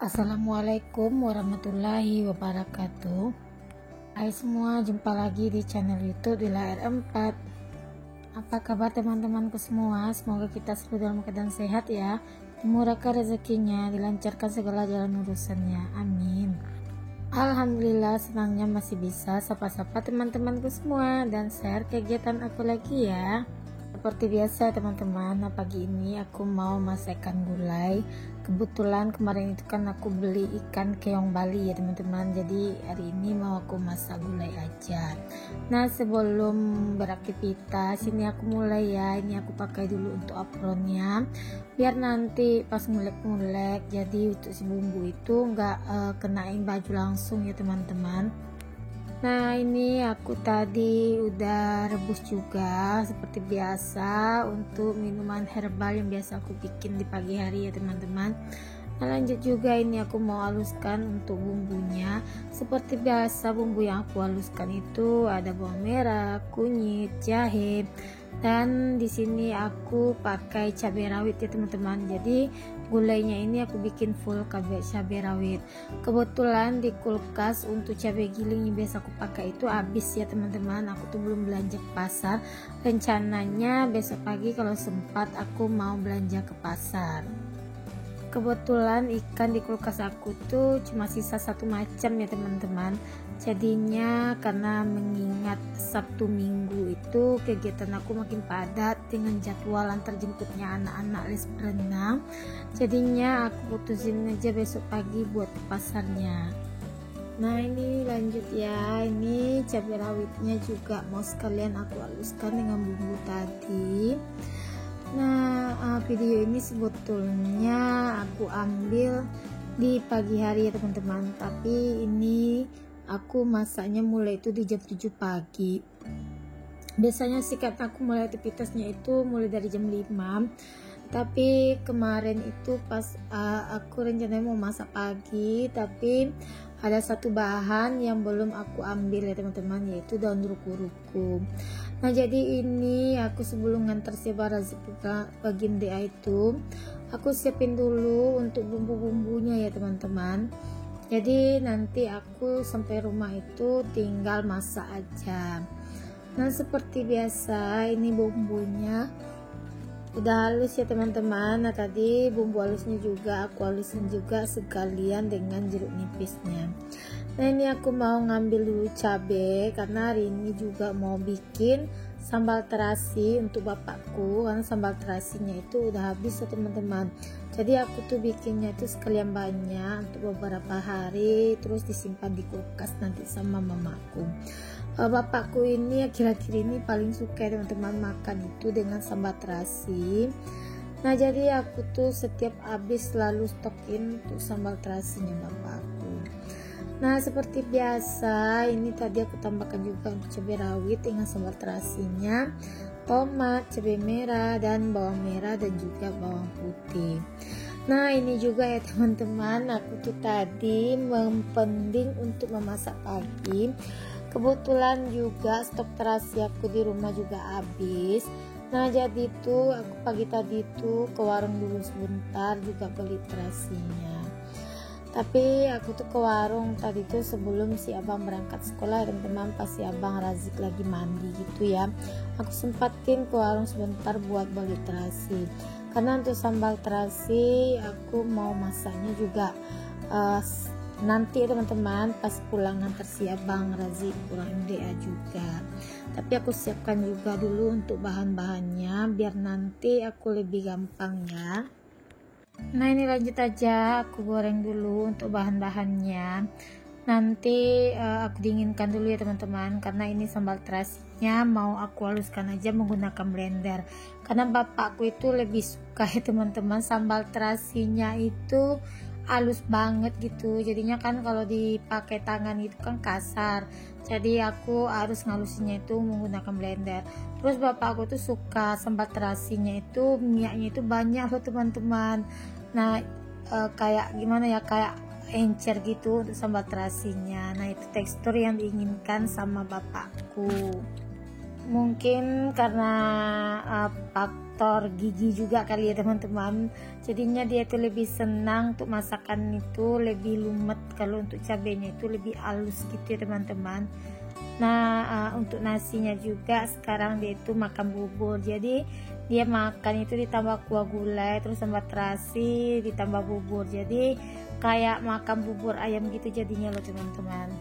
Assalamualaikum warahmatullahi wabarakatuh. Hai semua, jumpa lagi di channel YouTube Lila R4. Apa kabar teman-temanku semua? Semoga kita selalu dalam keadaan sehat ya, dimurahkan rezekinya, dilancarkan segala jalan urusannya, amin. Alhamdulillah, senangnya masih bisa sapa-sapa teman-temanku semua dan share kegiatan aku lagi ya. Seperti biasa teman-teman, pagi ini aku mau masakkan gulai. Kebetulan kemarin itu kan aku beli ikan keong Bali ya teman-teman, jadi hari ini mau aku masak gulai aja. Nah, sebelum beraktivitas ini aku mulai ya, ini aku pakai dulu untuk apronnya biar nanti pas ngulek-ngulek, jadi untuk si bumbu itu nggak kenain baju langsung ya teman-teman. Nah, ini aku tadi udah rebus juga seperti biasa untuk minuman herbal yang biasa aku bikin di pagi hari ya teman-teman. Nah, lanjut juga ini aku mau haluskan untuk bumbunya. Seperti biasa bumbu yang aku haluskan itu ada bawang merah, kunyit, jahe, dan di sini aku pakai cabai rawit ya teman-teman. Jadi gulainya ini aku bikin full cabai rawit. Kebetulan di kulkas untuk cabai giling yang biasa aku pakai itu habis ya teman-teman. Aku tuh belum belanja ke pasar. Rencananya besok pagi kalau sempat aku mau belanja ke pasar. Kebetulan ikan di kulkas aku tuh cuma sisa satu macam ya teman-teman. Jadinya karena mengingat Sabtu Minggu itu kegiatan aku makin padat dengan jadwal antar jemputnya anak-anak les berenang, jadinya aku putusin aja besok pagi buat ke pasarnya. Nah, ini lanjut ya, ini cabai rawitnya juga mau sekalian aku haluskan dengan bumbu tadi. Nah, video ini sebetulnya aku ambil di pagi hari ya teman-teman, tapi ini aku masaknya mulai itu di jam 7 pagi. Biasanya sih kata aku mulai aktivitasnya itu mulai dari jam 5, tapi kemarin itu pas aku rencananya mau masak pagi, tapi ada satu bahan yang belum aku ambil ya teman-teman, yaitu daun ruku-ruku. Nah, jadi ini aku sebelum ngantar si Barazi pagi DA itu aku siapin dulu untuk bumbu-bumbunya ya teman-teman. Jadi nanti aku sampai rumah itu tinggal masak aja. Nah, seperti biasa ini bumbunya udah halus ya teman-teman. Nah, tadi bumbu halusnya juga aku halusin juga sekalian dengan jeruk nipisnya. Nah, ini aku mau ngambil dulu cabai karena hari ini juga mau bikin sambal terasi untuk bapakku, karena sambal terasinya itu udah habis ya teman-teman. Jadi aku tuh bikinnya itu sekalian banyak untuk beberapa hari, terus disimpan di kulkas nanti sama mamaku. Bapakku ini akhir-akhir ini paling suka teman-teman makan itu dengan sambal terasi. Nah, jadi aku tuh setiap habis selalu stokin untuk sambal terasinya bapakku. Nah, seperti biasa ini tadi aku tambahkan juga untuk cabai rawit dengan sambal terasinya, tomat, cabai merah, dan bawang merah, dan juga bawang putih. Nah, ini juga ya teman-teman, aku tuh tadi mempending untuk memasak pagi. Kebetulan juga stok terasi aku di rumah juga habis. Nah, jadi tuh aku pagi tadi tuh ke warung dulu sebentar juga beli terasinya. Tapi aku tuh ke warung tadi tuh sebelum si abang berangkat sekolah teman-teman, pas si abang Razik lagi mandi gitu ya. Aku sempatin ke warung sebentar buat beli terasi. Karena untuk sambal terasi aku mau masaknya juga nanti teman-teman pas pulang ngantar si abang Razik pulang MDA juga. Tapi aku siapkan juga dulu untuk bahan-bahannya biar nanti aku lebih gampang ya. Nah, ini lanjut aja aku goreng dulu untuk bahan-bahannya. Nanti aku dinginkan dulu ya teman-teman, karena ini sambal terasinya mau aku haluskan aja menggunakan blender. Karena bapakku itu lebih suka ya teman-teman, sambal terasinya itu halus banget gitu. Jadinya kan kalau dipakai tangan itu kan kasar. Jadi aku harus ngalusinnya itu menggunakan blender. Terus bapakku tuh suka sambal terasinya itu minyaknya itu banyak loh teman-teman. Nah, kayak gimana ya, kayak encer gitu untuk sambal terasinya. Nah, itu tekstur yang diinginkan sama bapakku. Mungkin karena faktor faktor gigi juga kali ya teman-teman, jadinya dia itu lebih senang untuk masakan itu lebih lumet, kalau untuk cabenya itu lebih halus gitu ya teman-teman. Nah untuk nasinya juga sekarang dia itu makan bubur, jadi dia makan itu ditambah kuah gulai terus tambah terasi ditambah bubur, jadi kayak makan bubur ayam gitu jadinya loh teman-teman.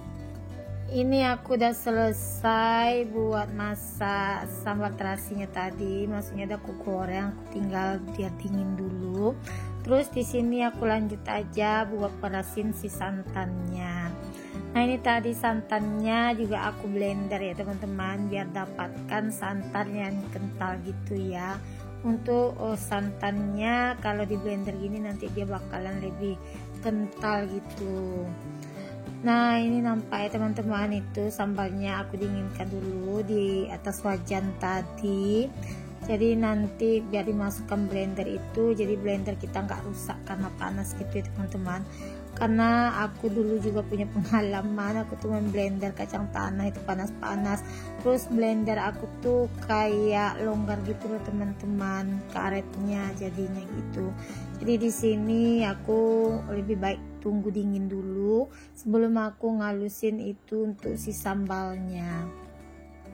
Ini aku udah selesai buat masak sambal terasinya tadi, maksudnya udah aku goreng, aku tinggal biar dingin dulu. Terus di sini aku lanjut aja buat perasin si santannya. Nah ini tadi santannya juga aku blender ya teman-teman, biar dapatkan santan yang kental gitu ya. Untuk santannya kalau di blender gini nanti dia bakalan lebih kental gitu. Nah ini nampak ya teman-teman, itu sambalnya aku dinginkan dulu di atas wajan tadi, jadi nanti biar dimasukkan blender itu, jadi blender kita nggak rusak karena panas gitu ya teman-teman. Karena aku dulu juga punya pengalaman, aku tuh main blender kacang tanah itu panas-panas, terus blender aku tuh kayak longgar gitu loh teman-teman, karetnya jadinya gitu. Jadi di sini aku lebih baik tunggu dingin dulu sebelum aku ngalusin itu untuk si sambalnya.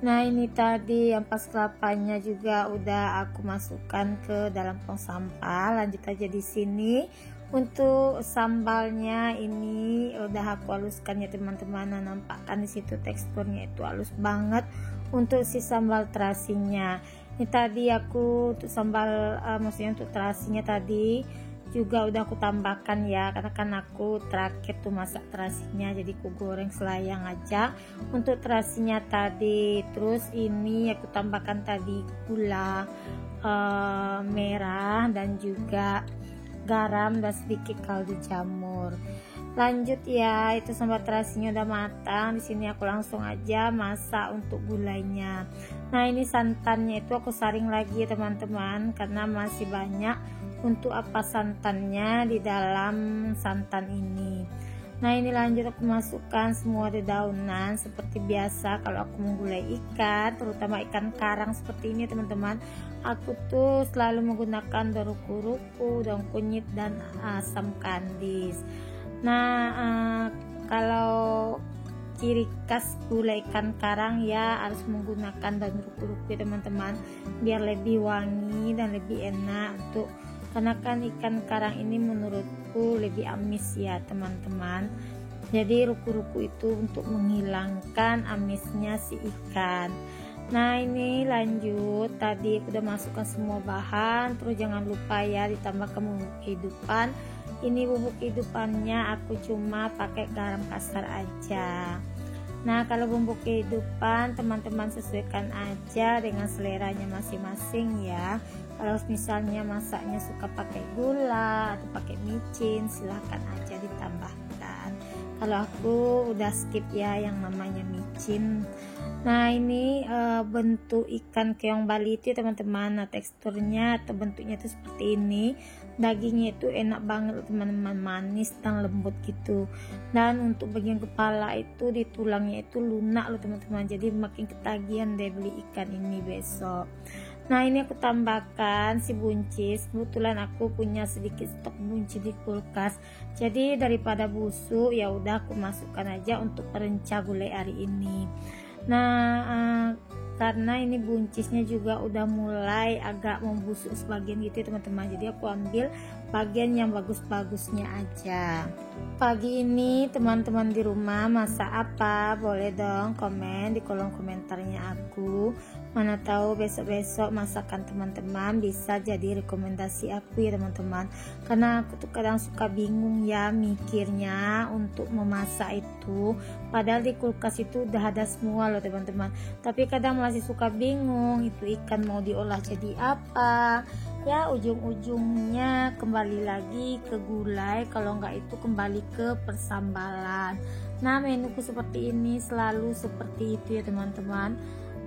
Nah ini tadi ampas kelapanya juga udah aku masukkan ke dalam tong sampah. Lanjut aja di sini untuk sambalnya, ini udah aku haluskan ya teman-teman. Nah, nampakkan di situ teksturnya itu halus banget untuk si sambal terasinya. Ini tadi aku untuk sambal maksudnya untuk terasinya tadi juga udah aku tambahkan ya, karena kan aku terakhir tuh masak terasinya, jadi aku goreng selayang aja untuk terasinya tadi. Terus ini aku tambahkan tadi gula merah dan juga garam dan sedikit kaldu jamur. Lanjut ya, itu sambal terasinya udah matang. Di sini aku langsung aja masak untuk gulainya. Nah ini santannya itu aku saring lagi ya teman-teman, karena masih banyak untuk apa santannya di dalam santan ini. Nah ini lanjut aku masukkan semua dedaunan seperti biasa. Kalau aku menggulai ikan, terutama ikan karang seperti ini teman-teman, aku tuh selalu menggunakan daun ruku-ruku, daun kunyit dan asam kandis. Nah kalau ciri khas gulai ikan karang ya harus menggunakan daun ruku-ruku ya teman-teman, biar lebih wangi dan lebih enak untuk, karena kan ikan karang ini menurutku lebih amis ya teman-teman. Jadi ruku-ruku itu untuk menghilangkan amisnya si ikan. Nah ini lanjut, tadi aku udah masukkan semua bahan. Terus jangan lupa ya ditambahkan bumbu kehidupan. Ini bumbu kehidupannya aku cuma pakai garam kasar aja. Nah kalau bumbu kehidupan teman-teman sesuaikan aja dengan seleranya masing-masing ya. Kalau misalnya masaknya suka pakai gula atau pakai micin, silahkan aja ditambahkan. Kalau aku udah skip ya yang namanya micin. Nah ini bentuk ikan keong Bali itu teman-teman. Nah teksturnya atau bentuknya itu seperti ini. Dagingnya itu enak banget teman-teman, manis dan lembut gitu. Dan untuk bagian kepala itu di tulangnya itu lunak loh teman-teman. Jadi makin ketagihan deh beli ikan ini besok. Nah ini aku tambahkan si buncis. Kebetulan aku punya sedikit stok buncis di kulkas, jadi daripada busuk ya udah aku masukkan aja untuk perencah gulai hari ini. Nah karena ini buncisnya juga udah mulai agak membusuk sebagian gitu teman-teman, jadi aku ambil bagian yang bagus-bagusnya aja. Pagi ini teman-teman di rumah masak apa? Boleh dong komen di kolom komentarnya aku. Mana tahu besok-besok masakan teman-teman bisa jadi rekomendasi aku ya teman-teman. Karena aku tuh kadang suka bingung ya mikirnya untuk memasak itu, padahal di kulkas itu udah ada semua loh teman-teman. Tapi kadang masih suka bingung itu ikan mau diolah jadi apa. Ya ujung-ujungnya kembali lagi ke gulai, kalau enggak itu kembali ke persambalan. Nah menuku seperti ini selalu seperti itu ya teman-teman.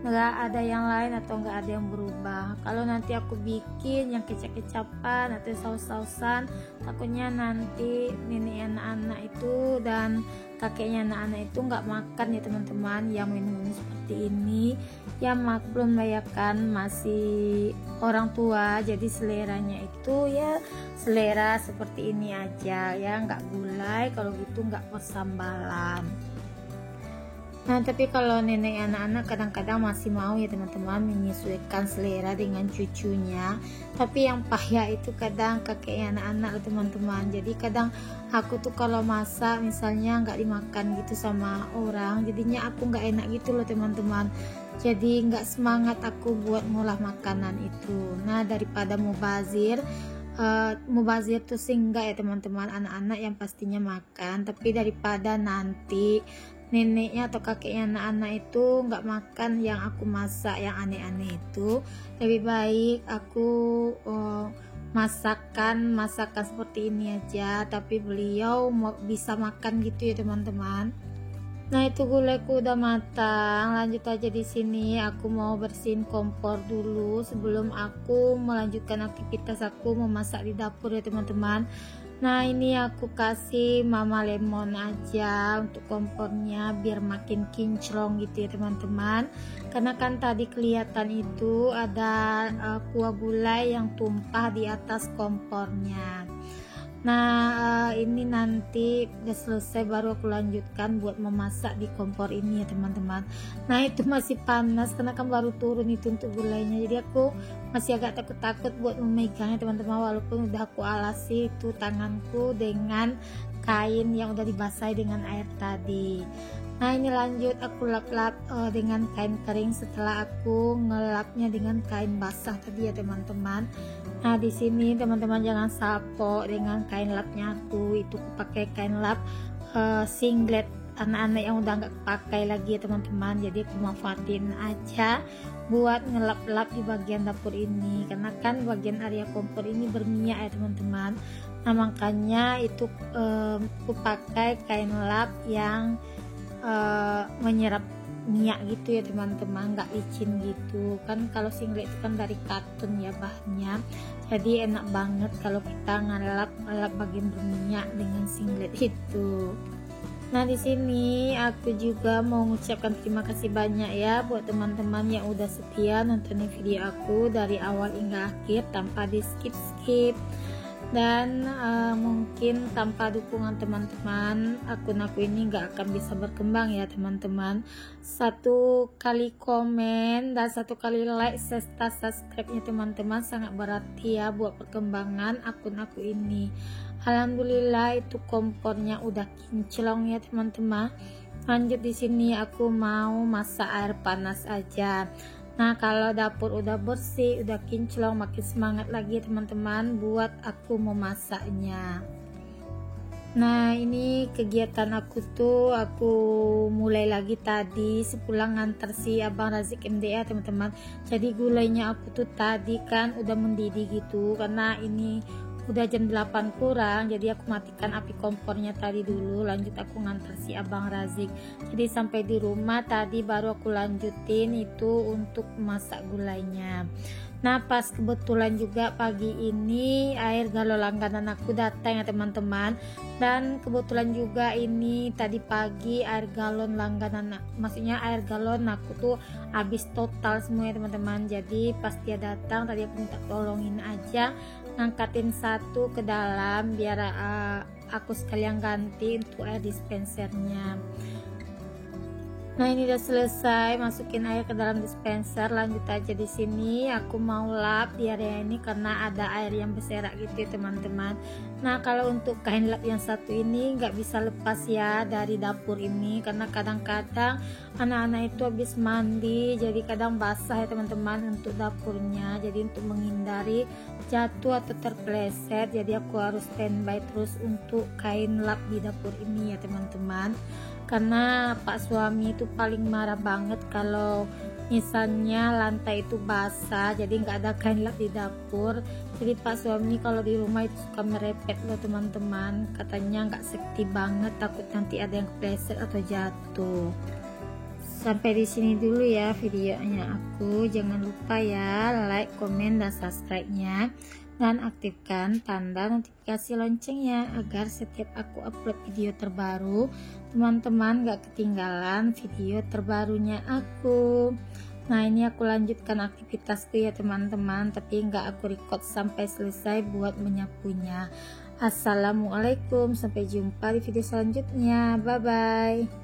nggak ada yang lain atau nggak ada yang berubah. Kalau nanti aku bikin yang kecap-kecapan atau saus-sausan, takutnya nanti nenek anak-anak itu dan kakeknya anak-anak itu nggak makan ya teman-teman, yang minum seperti ini. Ya maklum lah ya kan, masih orang tua, jadi seleranya itu ya selera seperti ini aja ya, nggak gulai, kalau gitu nggak persambalan. Nah tapi kalau nenek anak-anak kadang-kadang masih mau ya teman-teman menyesuaikan selera dengan cucunya. Tapi yang payah itu kadang kakeknya anak-anak teman-teman. Jadi kadang aku tuh kalau masak misalnya nggak dimakan gitu sama orang, jadinya aku nggak enak gitu loh teman-teman. Jadi nggak semangat aku buat ngolah makanan itu. Nah daripada mubazir tuh singgah ya teman-teman, anak-anak yang pastinya makan, tapi daripada nanti neneknya atau kakeknya anak-anak itu nggak makan yang aku masak yang aneh-aneh itu, lebih baik aku masakan seperti ini aja, tapi beliau bisa makan gitu ya teman-teman. Nah itu gulaiku udah matang, lanjut aja di sini. Aku mau bersihin kompor dulu sebelum aku melanjutkan aktivitas aku memasak di dapur ya teman-teman. Nah ini aku kasih mama lemon aja untuk kompornya biar makin kinclong gitu ya teman-teman. Karena kan tadi kelihatan itu ada kuah gulai yang tumpah di atas kompornya. Nah ini nanti udah selesai baru aku lanjutkan buat memasak di kompor ini ya teman-teman. Nah itu masih panas karena kan baru turun itu untuk gulainya, jadi aku masih agak takut-takut buat memegangnya teman-teman, walaupun udah aku alasi itu tanganku dengan kain yang udah dibasahi dengan air tadi. Nah ini lanjut aku lap-lap dengan kain kering setelah aku ngelapnya dengan kain basah tadi ya teman-teman. Nah di sini teman-teman jangan sapok dengan kain lapnya aku, itu aku pakai kain lap singlet anak-anak yang udah nggak pakai lagi ya teman-teman. Jadi aku manfaatin aja buat ngelap-lap di bagian dapur ini, karena kan bagian area kompor ini berminyak ya teman-teman. Nah makanya itu aku pakai kain lap yang menyerap minyak gitu ya teman-teman, nggak licin gitu kan. Kalau singlet itu kan dari katun ya bahannya, jadi enak banget kalau kita ngelap bagian berminyak dengan singlet itu. Nah di sini aku juga mau mengucapkan terima kasih banyak ya buat teman-teman yang udah setia nontonin video aku dari awal hingga akhir tanpa di skip. Dan mungkin tanpa dukungan teman-teman akun aku ini nggak akan bisa berkembang ya teman-teman. Satu kali komen dan satu kali like serta subscribe nya teman-teman sangat berarti ya buat perkembangan akun aku ini. Alhamdulillah itu kompornya udah kinclong ya teman-teman. Lanjut di sini aku mau masak air panas aja. Nah kalau dapur udah bersih, udah kinclong, makin semangat lagi teman-teman buat aku memasaknya. Nah ini kegiatan aku tuh aku mulai lagi tadi sepulang ngantar si abang Razik MDA teman-teman. Jadi gulainya aku tuh tadi kan udah mendidih gitu, karena ini udah jam 8 kurang, jadi aku matikan api kompornya tadi dulu, lanjut aku ngantar si abang Razik. Jadi sampai di rumah tadi baru aku lanjutin itu untuk masak gulainya. Nah pas kebetulan juga pagi ini air galon langganan aku datang ya teman-teman, dan kebetulan juga ini tadi pagi air galon langganan, maksudnya air galon aku tuh habis total semua ya teman-teman. Jadi pas dia datang tadi aku minta tolongin aja ngangkatin satu ke dalam biar aku sekalian ganti untuk air dispensernya. Nah ini udah selesai, masukin air ke dalam dispenser. Lanjut aja di sini aku mau lap di area ini karena ada air yang berserak gitu ya teman-teman. Nah kalau untuk kain lap yang satu ini nggak bisa lepas ya dari dapur ini, karena kadang-kadang anak-anak itu habis mandi jadi kadang basah ya teman-teman untuk dapurnya. Jadi untuk menghindari jatuh atau terpeleset, jadi aku harus standby terus untuk kain lap di dapur ini ya teman-teman. Karena pak suami itu paling marah banget kalau misalnya lantai itu basah, jadi nggak ada kain lap di dapur. Jadi pak suami kalau di rumah itu suka merepet loh teman-teman, katanya nggak safety banget, takut nanti ada yang kepleset atau jatuh. Sampai di sini dulu ya videonya aku. Jangan lupa ya like, komen, dan subscribe-nya, dan aktifkan tanda notifikasi loncengnya agar setiap aku upload video terbaru, teman-teman gak ketinggalan video terbarunya aku. Nah, ini aku lanjutkan aktivitasku ya teman-teman, tapi nggak aku record sampai selesai buat menyapunya. Assalamualaikum, sampai jumpa di video selanjutnya. Bye bye.